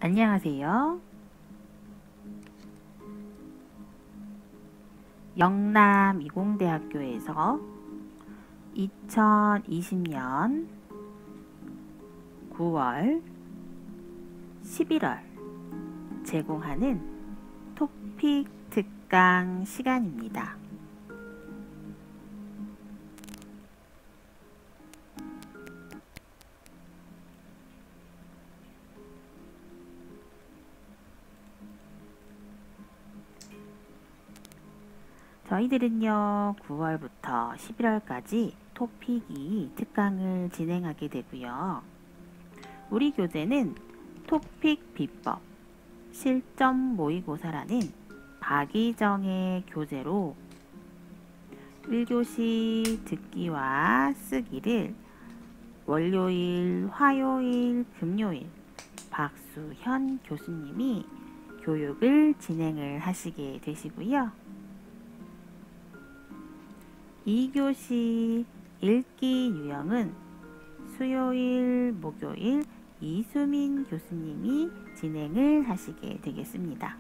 안녕하세요. 영남이공대학교에서 2020년 9월, 11월 제공하는 토픽 특강 시간입니다. 저희들은요 9월부터 11월까지 토픽2 특강을 진행하게 되고요. 우리 교재는 토픽 비법 실전 모의고사라는 박희정의 교재로 1교시 듣기와 쓰기를 월요일, 화요일, 금요일 박수현 교수님이 교육을 진행을 하시게 되시고요. 2교시 읽기 유형은 수요일, 목요일 이수민 교수님이 진행을 하시게 되겠습니다.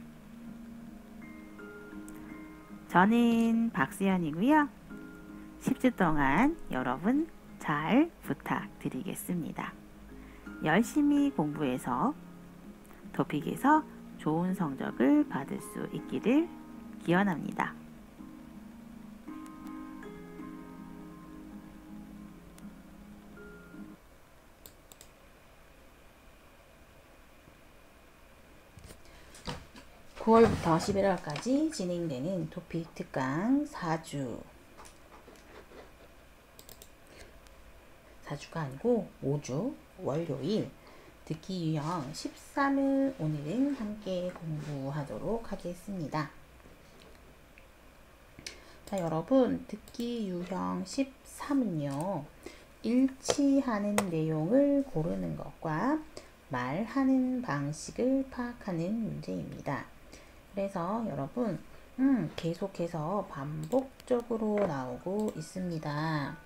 저는 박수현이고요. 10주 동안 여러분 잘 부탁드리겠습니다. 열심히 공부해서 토픽에서 좋은 성적을 받을 수 있기를 기원합니다. (9월부터 11월까지) 진행되는 토픽 특강 4주가 아니고 5주 월요일 듣기 유형 13을 오늘은 함께 공부하도록 하겠습니다. 자, 여러분 듣기 유형 13은요 일치하는 내용을 고르는 것과 말하는 방식을 파악하는 문제입니다. 그래서 여러분 계속해서 반복적으로 나오고 있습니다.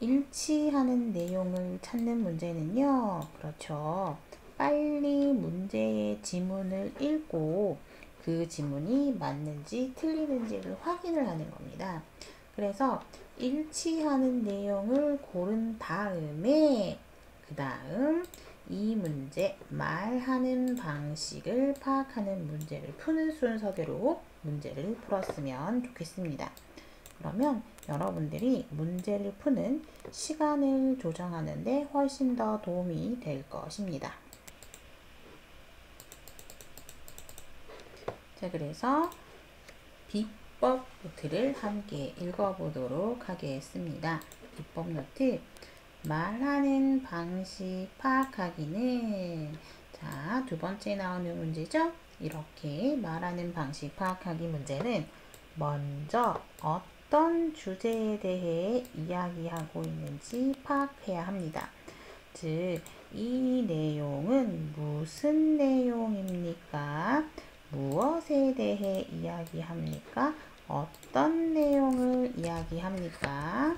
일치하는 내용을 찾는 문제는요, 그렇죠, 빨리 문제의 지문을 읽고 그 지문이 맞는지 틀리는지를 확인을 하는 겁니다. 그래서 일치하는 내용을 고른 다음에 그 다음 이 문제 말하는 방식을 파악하는 문제를 푸는 순서대로 문제를 풀었으면 좋겠습니다. 그러면 여러분들이 문제를 푸는 시간을 조정하는 데 훨씬 더 도움이 될 것입니다. 자, 그래서 비법 노트를 함께 읽어보도록 하겠습니다. 비법 노트 말하는 방식 파악하기는, 자, 두 번째 나오는 문제죠. 이렇게 말하는 방식 파악하기 문제는 먼저 어떤 주제에 대해 이야기하고 있는지 파악해야 합니다. 즉, 이 내용은 무슨 내용입니까? 무엇에 대해 이야기합니까? 어떤 내용을 이야기합니까?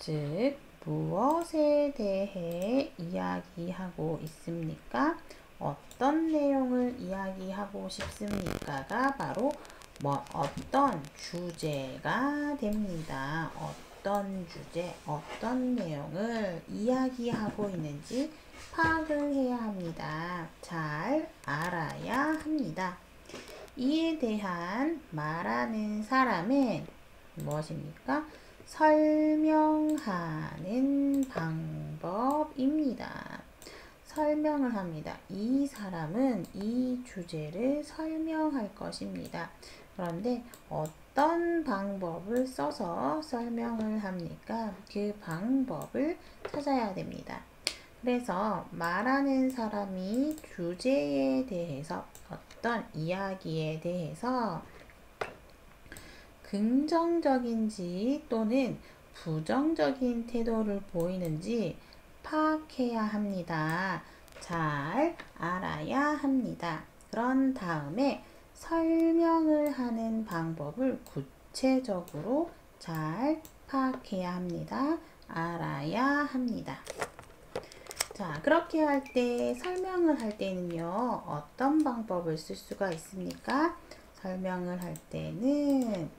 즉, 무엇에 대해 이야기하고 있습니까? 어떤 내용을 이야기하고 싶습니까가 바로 어떤 주제가 됩니다. 어떤 주제, 어떤 내용을 이야기하고 있는지 파악을 해야 합니다. 잘 알아야 합니다. 이에 대한 말하는 사람은 무엇입니까? 설명하는 방법입니다. 설명을 합니다. 이 사람은 이 주제를 설명할 것입니다. 그런데 어떤 방법을 써서 설명을 합니까? 그 방법을 찾아야 됩니다. 그래서 말하는 사람이 주제에 대해서, 어떤 이야기에 대해서 긍정적인지 또는 부정적인 태도를 보이는지 파악해야 합니다. 잘 알아야 합니다. 그런 다음에 설명을 하는 방법을 구체적으로 잘 파악해야 합니다. 알아야 합니다. 자, 그렇게 할 때, 설명을 할 때는요, 어떤 방법을 쓸 수가 있습니까? 설명을 할 때는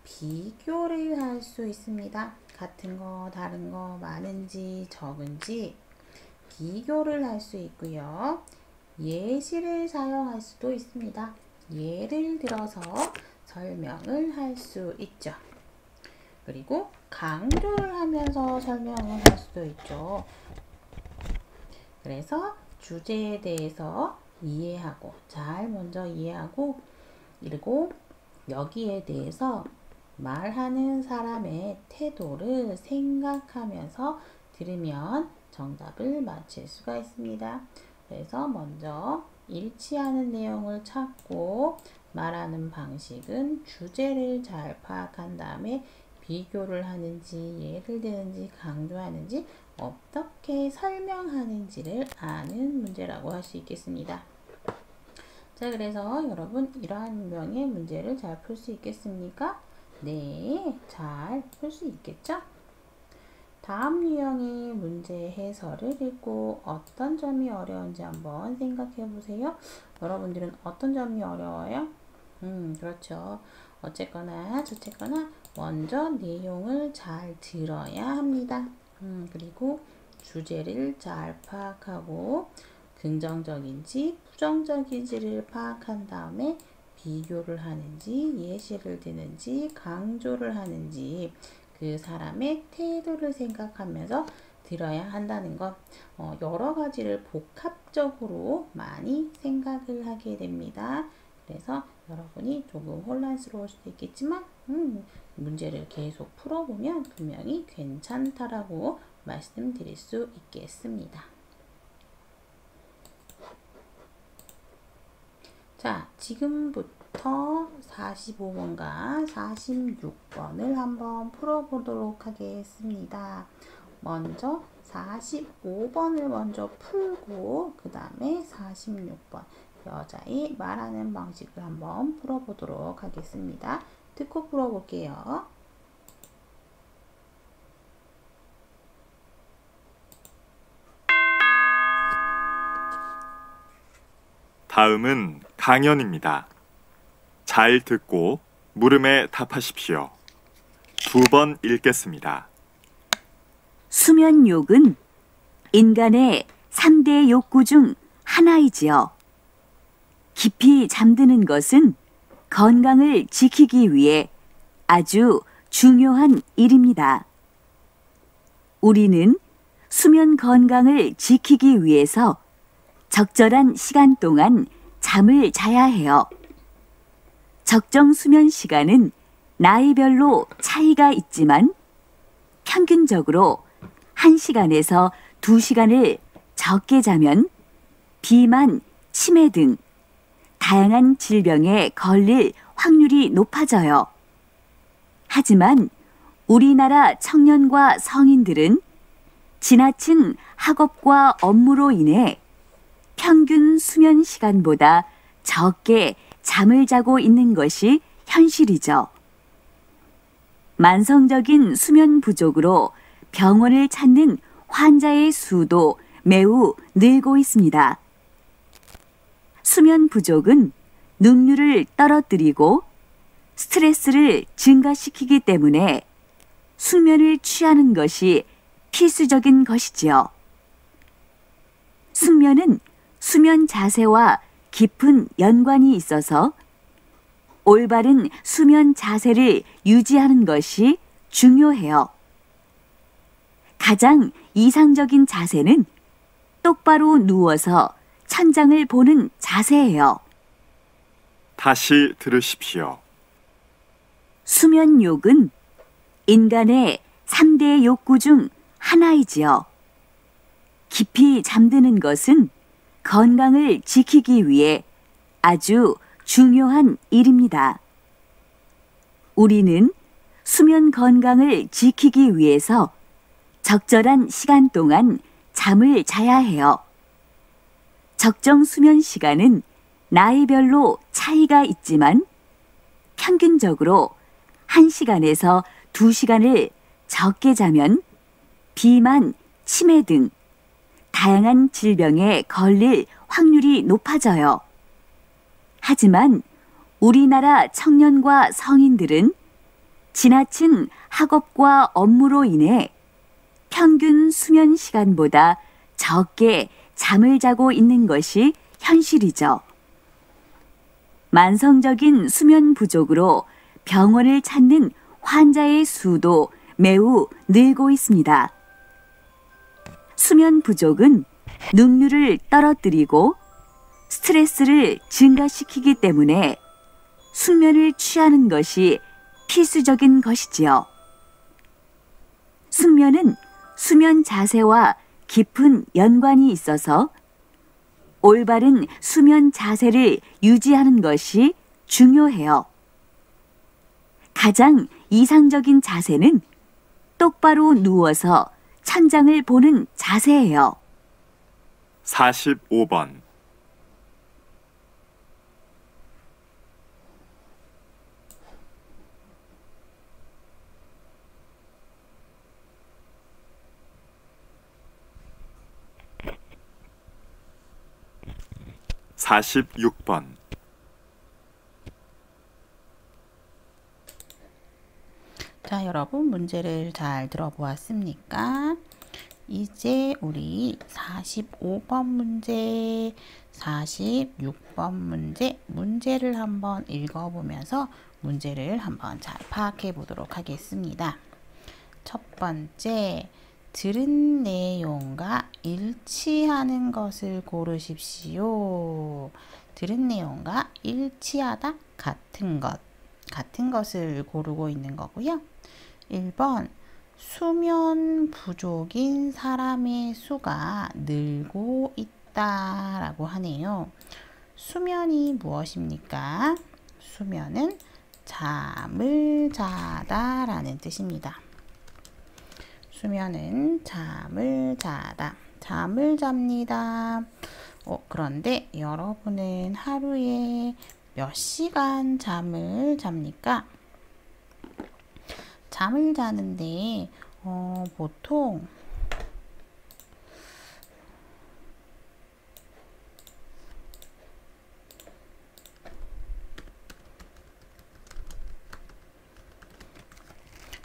비교를 할 수 있습니다. 같은 거, 다른 거, 많은지, 적은지 비교를 할 수 있고요. 예시를 사용할 수도 있습니다. 예를 들어서 설명을 할 수 있죠. 그리고 강조를 하면서 설명을 할 수도 있죠. 그래서 주제에 대해서 이해하고, 잘 먼저 이해하고, 그리고 여기에 대해서 말하는 사람의 태도를 생각하면서 들으면 정답을 맞힐 수가 있습니다. 그래서 먼저 일치하는 내용을 찾고 말하는 방식은 주제를 잘 파악한 다음에 비교를 하는지, 예를 드는지, 강조하는지, 어떻게 설명하는지를 아는 문제라고 할 수 있겠습니다. 자, 그래서 여러분 이러한 유형의 문제를 잘 풀 수 있겠습니까? 네, 잘 풀 수 있겠죠? 다음 유형의 문제 해설을 읽고 어떤 점이 어려운지 한번 생각해 보세요. 여러분들은 어떤 점이 어려워요? 그렇죠. 어쨌거나 저쨌거나 먼저 내용을 잘 들어야 합니다. 그리고 주제를 잘 파악하고 긍정적인지 부정적인지를 파악한 다음에 비교를 하는지, 예시를 드는지, 강조를 하는지 그 사람의 태도를 생각하면서 들어야 한다는 것, 여러 가지를 복합적으로 많이 생각을 하게 됩니다. 그래서 여러분이 조금 혼란스러울 수도 있겠지만 문제를 계속 풀어보면 분명히 괜찮다라고 말씀드릴 수 있겠습니다. 자, 지금부터 45번과 46번을 한번 풀어보도록 하겠습니다. 먼저 45번을 먼저 풀고 그 다음에 46번 여자의 말하는 방식을 한번 풀어보도록 하겠습니다. 듣고 풀어볼게요. 다음은 강연입니다. 잘 듣고 물음에 답하십시오. 2번 읽겠습니다. 수면욕은 인간의 3대 욕구 중 하나이지요. 깊이 잠드는 것은 건강을 지키기 위해 아주 중요한 일입니다. 우리는 수면 건강을 지키기 위해서 적절한 시간 동안 잠을 자야 해요. 적정 수면 시간은 나이별로 차이가 있지만 평균적으로 1시간에서 2시간을 적게 자면 비만, 치매 등 다양한 질병에 걸릴 확률이 높아져요. 하지만 우리나라 청년과 성인들은 지나친 학업과 업무로 인해 평균 수면 시간보다 적게 잠을 자고 있는 것이 현실이죠. 만성적인 수면 부족으로 병원을 찾는 환자의 수도 매우 늘고 있습니다. 수면 부족은 능률을 떨어뜨리고 스트레스를 증가시키기 때문에 숙면을 취하는 것이 필수적인 것이지요. 숙면은 수면 자세와 깊은 연관이 있어서 올바른 수면 자세를 유지하는 것이 중요해요. 가장 이상적인 자세는 똑바로 누워서 천장을 보는 자세예요. 다시 들으십시오. 수면욕은 인간의 3대 욕구 중 하나이지요. 깊이 잠드는 것은 건강을 지키기 위해 아주 중요한 일입니다. 우리는 수면 건강을 지키기 위해서 적절한 시간 동안 잠을 자야 해요. 적정 수면 시간은 나이별로 차이가 있지만 평균적으로 1시간에서 2시간을 적게 자면 비만, 치매 등 다양한 질병에 걸릴 확률이 높아져요. 하지만 우리나라 청년과 성인들은 지나친 학업과 업무로 인해 평균 수면 시간보다 적게 잠을 자고 있는 것이 현실이죠. 만성적인 수면 부족으로 병원을 찾는 환자의 수도 매우 늘고 있습니다. 수면 부족은 능률을 떨어뜨리고 스트레스를 증가시키기 때문에 숙면을 취하는 것이 필수적인 것이지요. 숙면은 수면 자세와 깊은 연관이 있어서 올바른 수면 자세를 유지하는 것이 중요해요. 가장 이상적인 자세는 똑바로 누워서 천장을 보는 자세예요. 45번 46번 자, 여러분 문제를 잘 들어보았습니까? 이제 우리 45번 문제, 46번 문제를 한번 읽어보면서 문제를 한번 잘 파악해 보도록 하겠습니다. 첫 번째, 들은 내용과 일치하는 것을 고르십시오. 들은 내용과 일치하다, 같은 것을 고르고 있는 거고요. 1번, 수면 부족인 사람의 수가 늘고 있다라고 하네요. 수면이 무엇입니까? 수면은 잠을 자다라는 뜻입니다. 수면은 잠을 자다. 잠을 잡니다. 그런데 여러분은 하루에 몇 시간 잠을 잡니까? 잠을 자는데 보통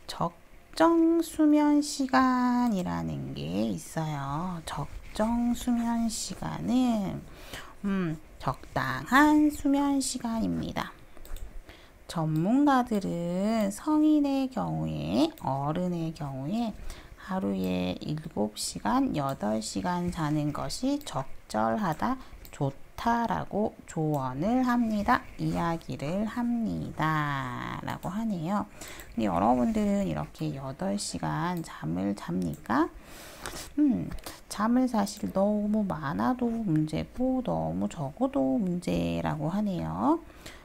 적정 수면 시간이라는 게 있어요. 적정 수면 시간은 적당한 수면 시간입니다. 전문가들은 성인의 경우에, 어른의 경우에 하루에 7시간, 8시간 자는 것이 적절하다, 좋다라고 조언을 합니다. 이야기를 합니다. 라고 하네요. 근데 여러분들은 이렇게 8시간 잠을 잡니까? 잠을 사실 너무 많아도 문제고 너무 적어도 문제라고 하네요.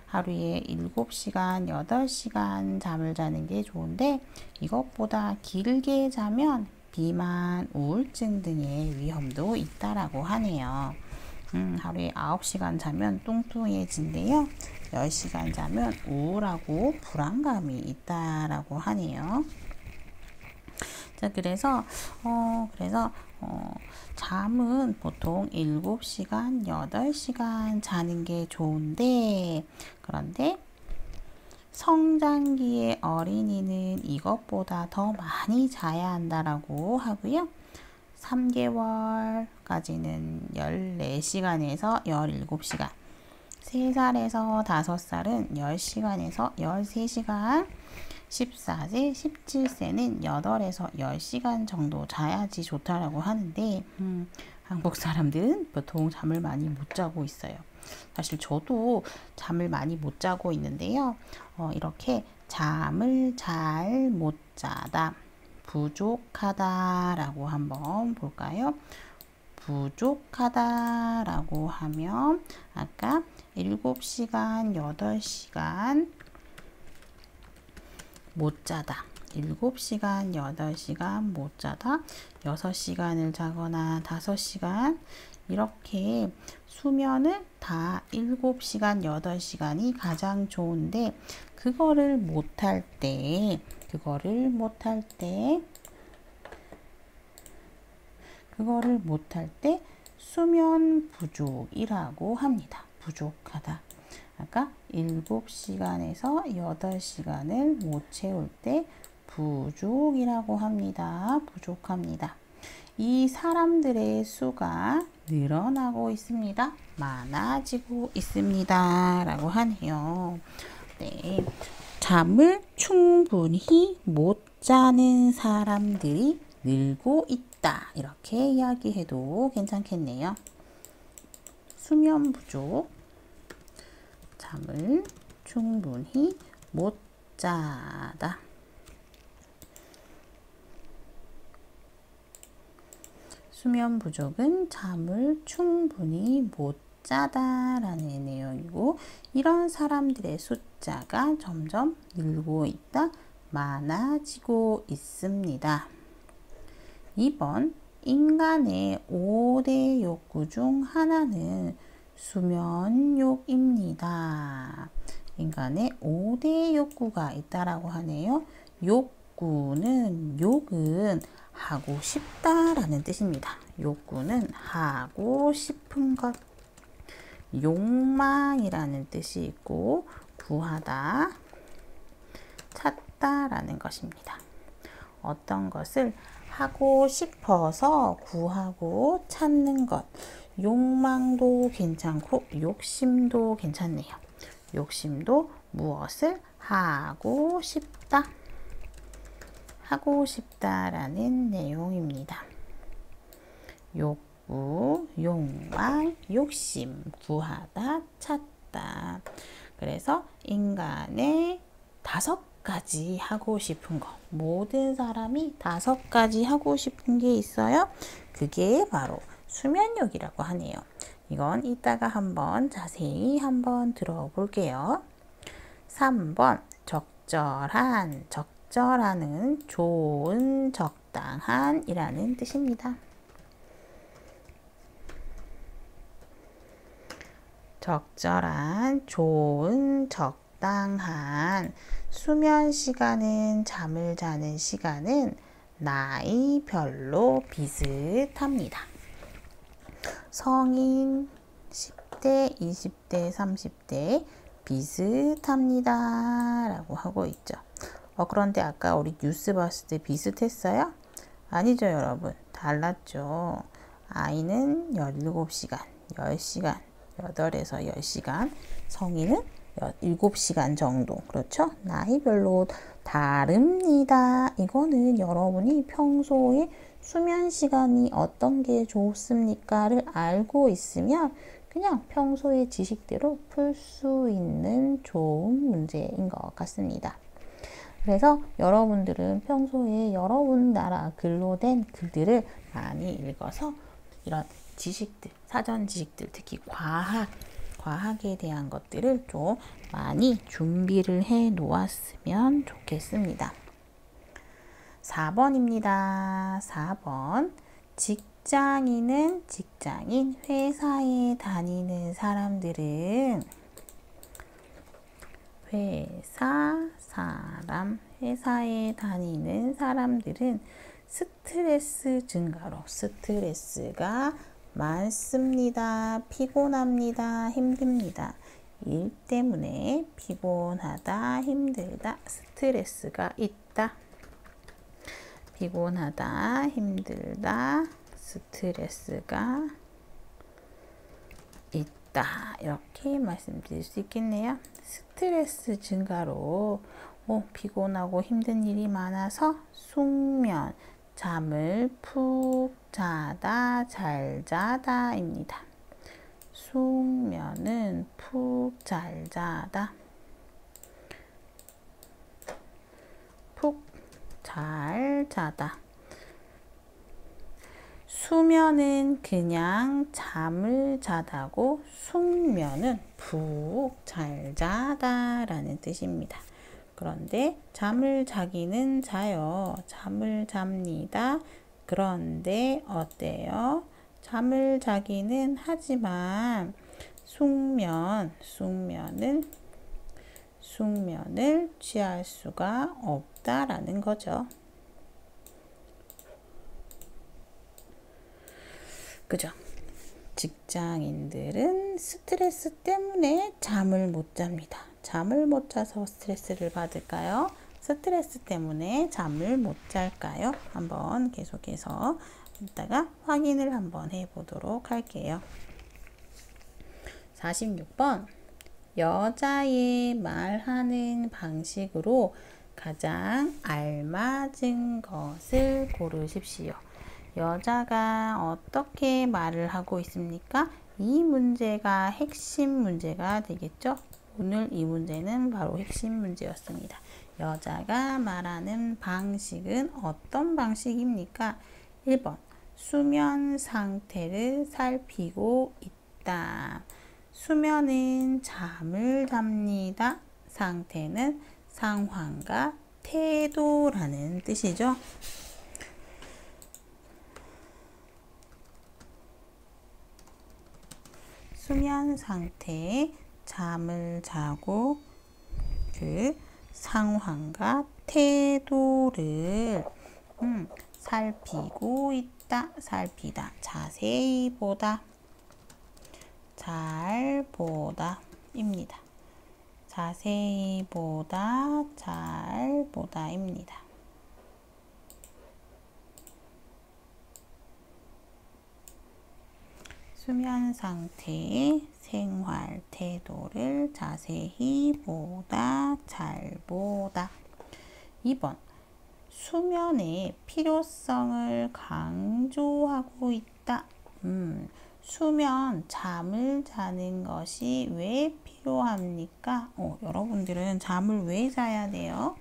하루에 7시간, 8시간 잠을 자는 게 좋은데 이것보다 길게 자면 비만, 우울증 등의 위험도 있다라고 하네요. 하루에 9시간 자면 뚱뚱해진대요. 10시간 자면 우울하고 불안감이 있다라고 하네요. 자, 그래서 잠은 보통 7시간, 8시간 자는 게 좋은데, 그런데 성장기의 어린이는 이것보다 더 많이 자야 한다라고 하고요. 3개월까지는 14시간에서 17시간, 3살에서 5살은 10시간에서 13시간, 14세, 17세는 8에서 10시간 정도 자야지 좋다라고 하는데 한국 사람들은 보통 잠을 많이 못 자고 있어요. 사실 저도 잠을 많이 못 자고 있는데요. 이렇게 잠을 잘 못 자다, 부족하다라고 한번 볼까요? 부족하다라고 하면 아까 7시간, 8시간 못 자다 7시간, 8시간 못 자다 6시간을 자거나 5시간 이렇게 수면을 다 7시간, 8시간이 가장 좋은데 그거를 못할 때 수면 부족이라고 합니다. 부족하다. 아까 7시간에서 8시간을 못 채울 때 부족이라고 합니다. 부족합니다. 이 사람들의 수가 늘어나고 있습니다. 많아지고 있습니다. 라고 하네요. 네. 잠을 충분히 못 자는 사람들이 늘고 있다. 이렇게 이야기해도 괜찮겠네요. 수면 부족. 잠을 충분히 못 자다. 수면 부족은 잠을 충분히 못 자다라는 내용이고 이런 사람들의 숫자가 점점 늘고 있다, 많아지고 있습니다. 2번 인간의 5대 욕구 중 하나는 수면욕입니다. 인간의 5대 욕구가 있다라고 하네요. 욕은 하고 싶다라는 뜻입니다. 욕구는 하고 싶은 것. 욕망이라는 뜻이 있고 구하다, 찾다라는 것입니다. 어떤 것을 하고 싶어서 구하고 찾는 것. 욕망도 괜찮고 욕심도 괜찮네요. 욕심도 무엇을 하고 싶다. 하고 싶다라는 내용입니다. 욕구, 욕망, 욕심, 구하다, 찾다. 그래서 인간의 5가지 하고 싶은 거. 모든 사람이 5가지 하고 싶은 게 있어요. 그게 바로 수면욕이라고 하네요. 이건 이따가 한번 자세히 한번 들어볼게요. 3번 적절한. 적절한은 좋은, 적당한 이라는 뜻입니다. 적절한, 좋은, 적당한. 수면 시간은 잠을 자는 시간은 나이별로 비슷합니다. 성인 10대, 20대, 30대 비슷합니다. 라고 하고 있죠. 그런데 아까 우리 뉴스 봤을 때 비슷했어요? 아니죠, 여러분. 달랐죠. 아이는 17시간, 10시간, 8에서 10시간, 성인은 7시간 정도. 그렇죠? 나이별로 다릅니다. 이거는 여러분이 평소에 수면 시간이 어떤 게 좋습니까를 알고 있으면 그냥 평소의 지식대로 풀 수 있는 좋은 문제인 것 같습니다. 그래서 여러분들은 평소에 여러분 나라 글로 된 글들을 많이 읽어서 이런 지식들, 사전 지식들, 특히 과학에 대한 것들을 좀 많이 준비를 해 놓았으면 좋겠습니다. 4번입니다. 4번. 직장인은 직장인, 회사에 다니는 사람들은 회사에 다니는 사람들은 스트레스 증가로 스트레스가 많습니다. 피곤합니다. 힘듭니다. 일 때문에 피곤하다, 힘들다, 스트레스가 있다. 피곤하다, 힘들다, 스트레스가 있다. 이렇게 말씀드릴 수 있겠네요. 스트레스 증가로 피곤하고 힘든 일이 많아서 숙면, 잠을 푹 자다, 잘 자다입니다. 숙면은 푹 잘 자다. 푹 잘 자다. 수면은 그냥 잠을 자다고 숙면은 푹 잘 자다라는 뜻입니다. 그런데 잠을 자기는 자요. 잠을 잡니다. 그런데 어때요? 잠을 자기는 하지만 숙면을 취할 수가 없다라는 거죠. 그죠? 직장인들은 스트레스 때문에 잠을 못 잡니다. 잠을 못 자서 스트레스를 받을까요? 스트레스 때문에 잠을 못 잘까요? 한번 계속해서 이따가 확인을 한번 해보도록 할게요. 46번 여자의 말하는 방식으로 가장 알맞은 것을 고르십시오. 여자가 어떻게 말을 하고 있습니까? 이 문제가 핵심 문제가 되겠죠? 오늘 이 문제는 바로 핵심 문제였습니다. 여자가 말하는 방식은 어떤 방식입니까? 1번 수면 상태를 살피고 있다. 수면은 잠을 잡니다. 상태는 상황과 태도라는 뜻이죠. 수면 상태에 잠을 자고 그 상황과 태도를 살피고 있다. 살피다. 자세히 보다. 잘 보다 입니다. 자세히 보다. 잘 보다 입니다. 수면 상태의 생활 태도를 자세히 보다. 잘 보다. 2번 수면의 필요성을 강조하고 있다. 수면, 잠을 자는 것이 왜 필요합니까? 여러분들은 잠을 왜 자야 돼요?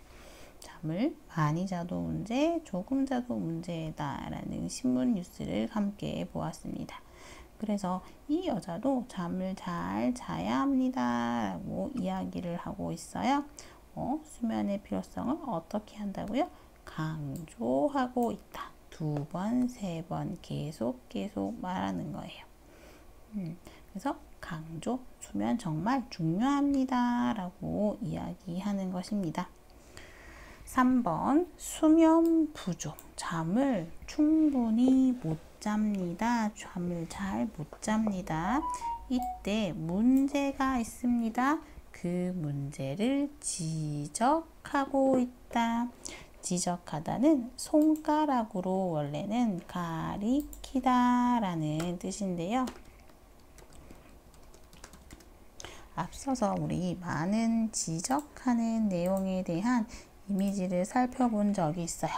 잠을 많이 자도 문제, 조금 자도 문제다라는 신문 뉴스를 함께 보았습니다. 그래서 이 여자도 잠을 잘 자야 합니다 라고 이야기를 하고 있어요. 수면의 필요성을 어떻게 한다고요? 강조하고 있다. 2번, 3번 계속 말하는 거예요. 그래서 강조, 수면 정말 중요합니다 라고 이야기하는 것입니다. 3번 수면 부족, 잠을 충분히 못 잡니다. 잠을 잘 못 잡니다. 이때 문제가 있습니다. 그 문제를 지적하고 있다. 지적하다는 손가락으로 원래는 가리키다 라는 뜻인데요. 앞서서 우리 많은 지적하는 내용에 대한 이미지를 살펴본 적이 있어요.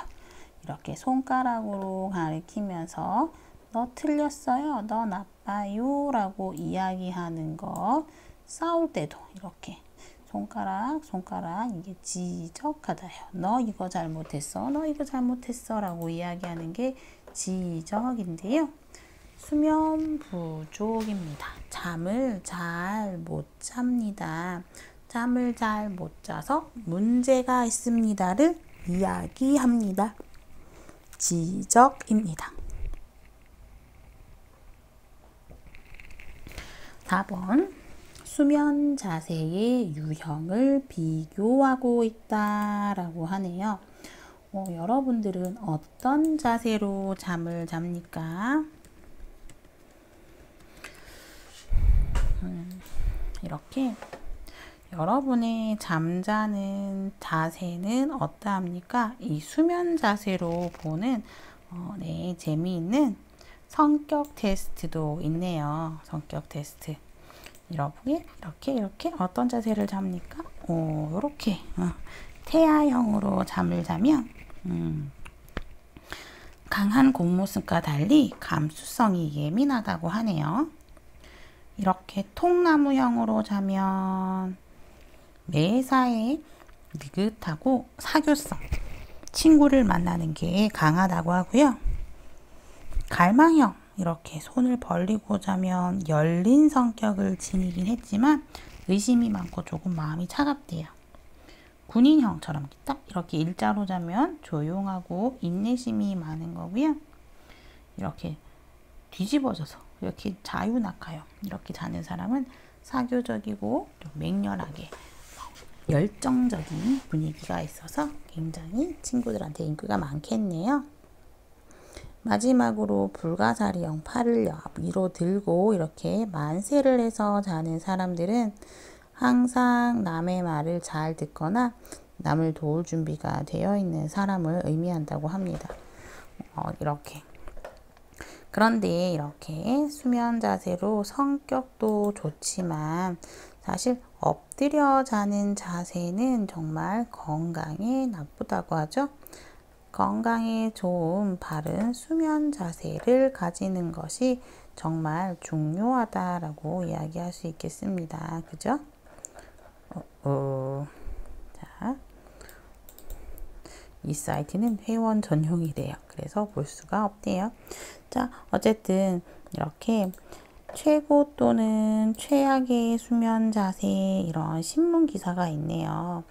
이렇게 손가락으로 가리키면서 너 틀렸어요, 너 나빠요 라고 이야기하는 거, 싸울 때도 이렇게 손가락 이게 지적하다요. 너 이거 잘못했어, 너 이거 잘못했어 라고 이야기하는 게 지적인데요. 수면 부족입니다. 잠을 잘 못 잡니다. 잠을 잘 못 자서 문제가 있습니다를 이야기합니다. 지적입니다. 4번 수면 자세의 유형을 비교하고 있다라고 하네요. 여러분들은 어떤 자세로 잠을 잡니까? 이렇게 여러분의 잠자는 자세는 어떠합니까? 이 수면 자세로 보는 재미있는 성격 테스트도 있네요. 성격 테스트. 이렇게 어떤 자세를 잡니까? 이렇게 태아형으로 잠을 자면 강한 곰모습과 달리 감수성이 예민하다고 하네요. 이렇게 통나무형으로 자면 매사에 느긋하고 사교성, 친구를 만나는 게 강하다고 하고요. 갈망형, 이렇게 손을 벌리고 자면 열린 성격을 지니긴 했지만 의심이 많고 조금 마음이 차갑대요. 군인형처럼 딱 이렇게 일자로 자면 조용하고 인내심이 많은 거고요. 이렇게 뒤집어져서 이렇게 자유낙하형 이렇게 자는 사람은 사교적이고 좀 맹렬하게 열정적인 분위기가 있어서 굉장히 친구들한테 인기가 많겠네요. 마지막으로 불가사리형, 팔을 위로 들고 이렇게 만세를 해서 자는 사람들은 항상 남의 말을 잘 듣거나 남을 도울 준비가 되어 있는 사람을 의미한다고 합니다. 이렇게. 그런데 이렇게 수면 자세로 성격도 좋지만 사실 엎드려 자는 자세는 정말 건강에 나쁘다고 하죠. 건강에 좋은 바른 수면 자세를 가지는 것이 정말 중요하다라고 이야기할 수 있겠습니다. 그죠? 자, 이 사이트는 회원 전용이래요. 그래서 볼 수가 없대요. 자, 어쨌든 이렇게 최고 또는 최악의 수면 자세 이런 신문 기사가 있네요.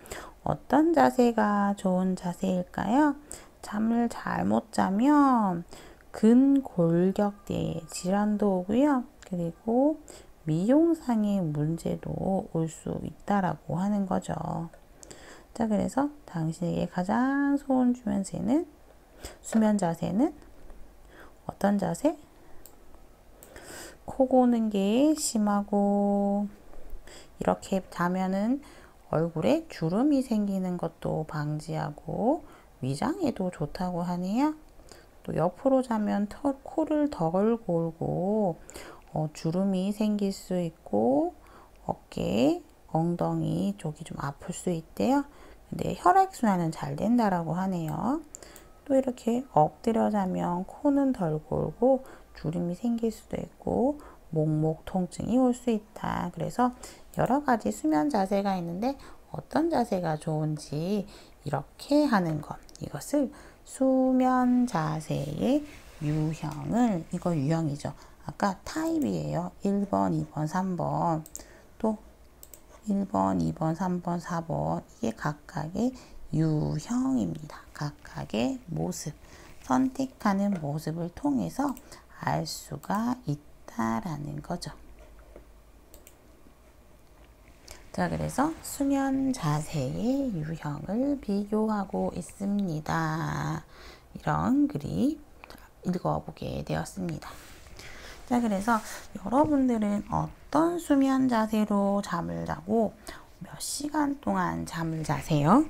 어떤 자세가 좋은 자세일까요? 잠을 잘못 자면 근골격대 질환도 오고요. 그리고 미용상의 문제도 올 수 있다라고 하는 거죠. 자, 그래서 당신에게 가장 좋은 수면 자세는 어떤 자세? 코 고는 게 심하고 이렇게 자면은 얼굴에 주름이 생기는 것도 방지하고 위장에도 좋다고 하네요. 또 옆으로 자면 코를 덜 골고 주름이 생길 수 있고 어깨, 엉덩이 쪽이 좀 아플 수 있대요. 근데 혈액순환은 잘 된다라고 하네요. 또 이렇게 엎드려 자면 코는 덜 골고 주름이 생길 수도 있고 목목 통증이 올 수 있다. 그래서 여러 가지 수면 자세가 있는데 어떤 자세가 좋은지 이렇게 하는 것. 이것을 수면 자세의 유형을, 이거 유형이죠. 아까 타입이에요. 1번, 2번, 3번. 또 1번, 2번, 3번, 4번. 이게 각각의 유형입니다. 각각의 모습. 선택하는 모습을 통해서 알 수가 있다라는 거죠. 자, 그래서 수면 자세의 유형을 비교하고 있습니다. 이런 글이 읽어보게 되었습니다. 자, 그래서 여러분들은 어떤 수면 자세로 잠을 자고 몇 시간 동안 잠을 자세요?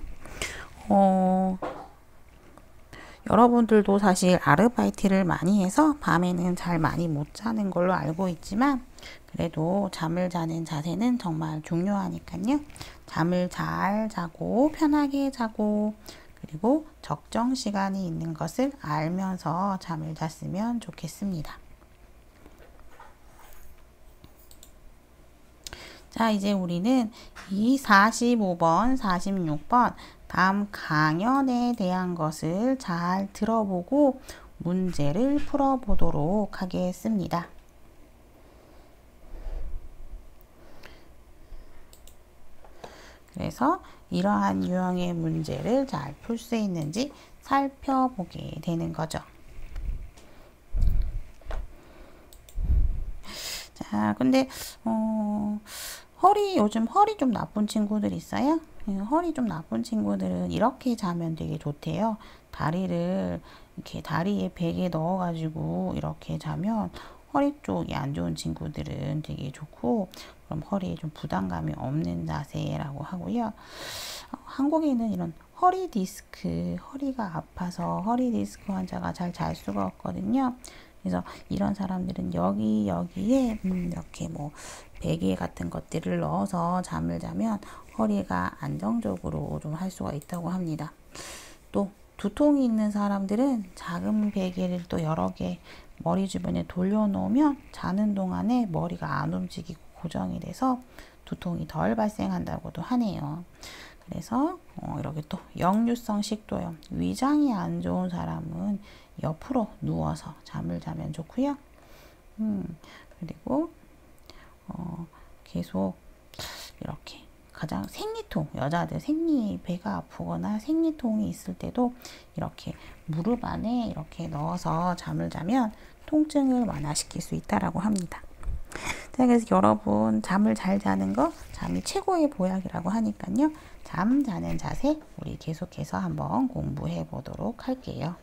여러분들도 사실 아르바이트를 많이 해서 밤에는 잘 많이 못 자는 걸로 알고 있지만 그래도 잠을 자는 자세는 정말 중요하니까요. 잠을 잘 자고 편하게 자고 그리고 적정 시간이 있는 것을 알면서 잠을 잤으면 좋겠습니다. 자, 이제 우리는 이 45번, 46번 다음 강연에 대한 것을 잘 들어보고 문제를 풀어보도록 하겠습니다. 그래서 이러한 유형의 문제를 잘 풀 수 있는지 살펴보게 되는 거죠. 자, 근데 요즘 허리 좀 나쁜 친구들 있어요? 허리 좀 나쁜 친구들은 이렇게 자면 되게 좋대요. 다리를 이렇게 다리에 베개 넣어가지고 이렇게 자면 허리 쪽이 안 좋은 친구들은 되게 좋고, 그럼 허리에 좀 부담감이 없는 자세라고 하고요. 한국에는 이런 허리 디스크, 허리가 아파서 허리 디스크 환자가 잘 잘 수가 없거든요. 그래서 이런 사람들은 여기에 이렇게 뭐 베개 같은 것들을 넣어서 잠을 자면 허리가 안정적으로 좀 할 수가 있다고 합니다. 또 두통이 있는 사람들은 작은 베개를 또 여러 개 머리 주변에 돌려놓으면 자는 동안에 머리가 안 움직이고 고정이 돼서 두통이 덜 발생한다고도 하네요. 그래서 이렇게 또 역류성 식도염, 위장이 안 좋은 사람은 옆으로 누워서 잠을 자면 좋고요. 그리고 계속 이렇게 가장 생리통, 여자들 배가 아프거나 생리통이 있을 때도 이렇게 무릎 안에 이렇게 넣어서 잠을 자면 통증을 완화시킬 수 있다라고 합니다. 자, 그래서 여러분 잠을 잘 자는 거 잠이 최고의 보약이라고 하니까요. 잠 자는 자세 우리 계속해서 한번 공부해 보도록 할게요.